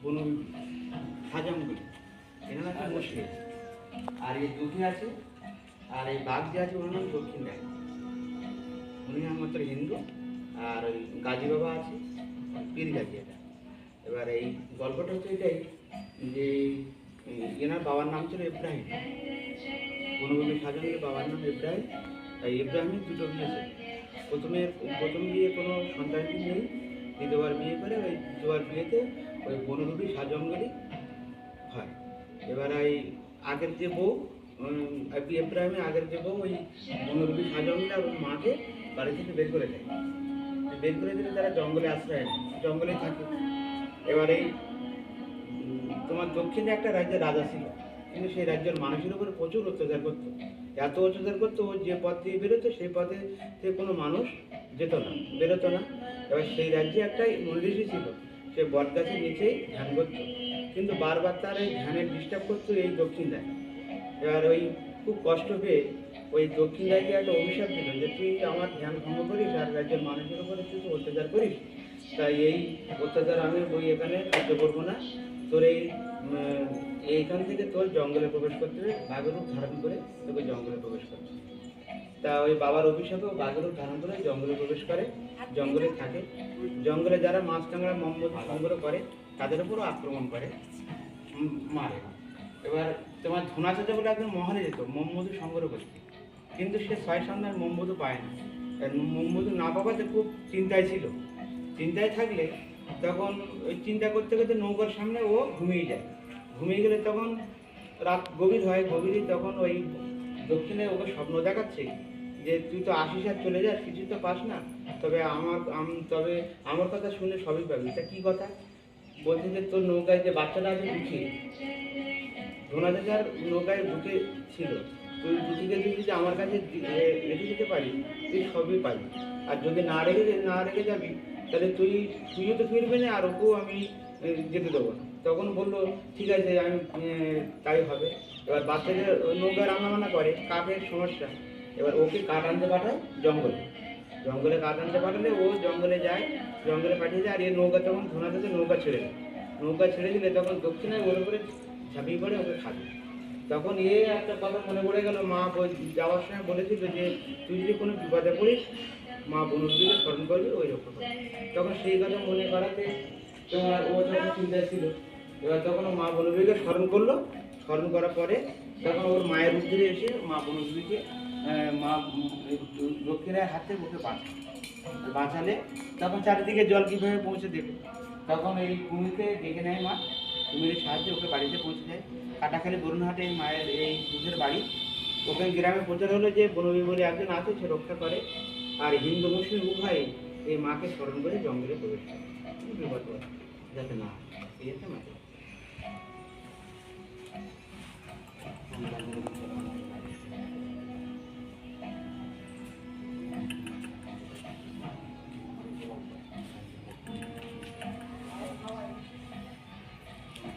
বনু হাজমগুলি, এনার আছে মুসলিম, আর এই দুটি আছে, আর এই বাঘ যে আছে ওনার নাম দক্ষিণ রায়, উনি একমাত্র হিন্দু। আর ওই গাজী বাবা আছে, পীর গাজী। এটা এবার এই গল্পটা হচ্ছে এটাই যে এনার বাবার নাম ছিল ইব্রাহিম, বনভূমি সাজানের বাবার নাম ইব্রাহিম। তাই ইব্রাহিমের দুটো বিয়ে ছিল। প্রথম বিয়ে কোনো সন্তান নেই, দ্বিতীয়বার বিয়ে করে ওই দ্বিতীয়বার বিয়েতে ওই বনরূপী সাজঙ্গলি হয়। এবার এই আগের যে বউ ইব্রাহিমের আগের যে বউ ওই বনরূপী সাজঙ্গলি আর ওর মাকে বাড়ি থেকে বের করে দেয়। বের করে দিলে তারা জঙ্গলে আশ্রয় নেয়, জঙ্গলে থাকে। এবার এই তোমার দক্ষিণে একটা রাজ্যের রাজা ছিল, কিন্তু সেই রাজ্যের মানুষের উপরে প্রচুর অত্যাচার করতো। এত অত্যাচার করতো, ও যে পথ দিয়ে বেরোতো সেই পথে কোনো মানুষ যেত না, বেরোতো না। এবার সেই রাজ্যে একটা মনীষী ছিল, সে বট গাছের নিচেই ধ্যান করতো, কিন্তু বারবার তার এই ধ্যানের ডিস্টার্ব করতো এই দক্ষিণ রায়। এবার ওই খুব কষ্ট পেয়ে ওই দক্ষিণ রায়কে একটা অভিশাপ দিল যে তুই আমার ধ্যান ভঙ্গ করিস আর রাজ্যের মানুষের উপরে তুই অত্যাচার করিস, তাই এই অত্যাচার আমি বই এখানে সহ্য করবো না। তোর এইখান থেকে তোর জঙ্গলে প্রবেশ করতে হবে, বাঘের রূপ ধারণ করে তোকে জঙ্গলে প্রবেশ করতে হবে। তা ওই বাবার অভিশাপে বাঘের রূপ ধারণ করে জঙ্গলে প্রবেশ করে, জঙ্গলে থাকে। জঙ্গলে যারা মাছ টাংরা মোমবাতি সংগ্রহ করে তাদের উপরও আক্রমণ করে, মারে। এবার তোমার ধোনা চাচা বলে একজন মহলে যেত মোমবাতি সংগ্রহ করতে, কিন্তু সে 6 সন্ধ্যায় মোমবাতি পায় না। মোমবাতি না পাওয়াতে খুব চিন্তায় ছিল। চিন্তায় থাকলে তখন ওই চিন্তা করতে করতে নৌকার সামনে ও ঘুমিয়ে যায়। ঘুমিয়ে গেলে তখন রাত গভীর হয়, গভীরে তখন ওই দক্ষিণে ওকে স্বপ্ন দেখাচ্ছে যে তুই তো আসিস আর চলে যাস, কিছু তো পাস না, তবে আমার কথা শুনে সবই পাবি। তা কী কথা? বলছে যে তোর নৌকায় যে বাচ্চাটা আছে দুঃখী, ধোনাচাচার নৌকায় ঢুকে ছিল, তুই দুটিকে যদি আমার কাছে রেখে দিতে পারিস তুই সবই পাবি, আর যদি না রেখে যাবি তাহলে তুইও তো ফিরবে না আর ওকেও আমি যেতে দেবো না। তখন বললো ঠিক আছে, আমি তাই হবে। এবার বাচ্চাদের নৌকা রান্নাবান্না করে, কাঠের সমস্যা। এবার ওকে কাঠ আনতে পাঠায় জঙ্গলে কাঠ আনতে পাঠালে ও জঙ্গলে যায়, জঙ্গলে পাঠিয়ে যায়। আর এই নৌকা তখন ধোনাচাচা নৌকা ছেড়ে দিলে তখন দক্ষিণে ওর উপরে ঝাঁপিয়ে পড়ে ওকে খাবে। তখন একটা কথা মনে পড়ে গেল, মা যাওয়ার সময় বলেছিল যে তুই যদি কোনো বিপদে পড়িস মা বনরূপীকে স্মরণ করবি, ওই রক্ষা করবে। তখন সেই কথা মনে করাতে তোমার ও যখন চিন্তায় ছিল, এবার তখন মা বনরূপীকে স্মরণ করলো। স্মরণ করার পরে তখন ওর মায়ের উদ্ধারে এসে মা বনরূপীকে মা দক্ষিণের হাতে ওকে বাঁচালে তখন চারিদিকে জল কীভাবে পৌঁছে দেবে, তখন এই কুমিরকে ডেকে নেয় মা, কুমিরের সাহায্যে ওকে বাড়িতে পৌঁছে যায়। কাটাখালি বরুণহাটে মায়ের এই দুধের বাড়ি। ওখানে গ্রামে প্রচার হলো যে বনবী বলে একজন আছে, সে রক্ষা করে। আর হিন্দু মুসলিম উভয়ে এই মাকে স্মরণ করে জঙ্গলে প্রবেশ করে বিপদ যাতে না, ঠিক আছে মা।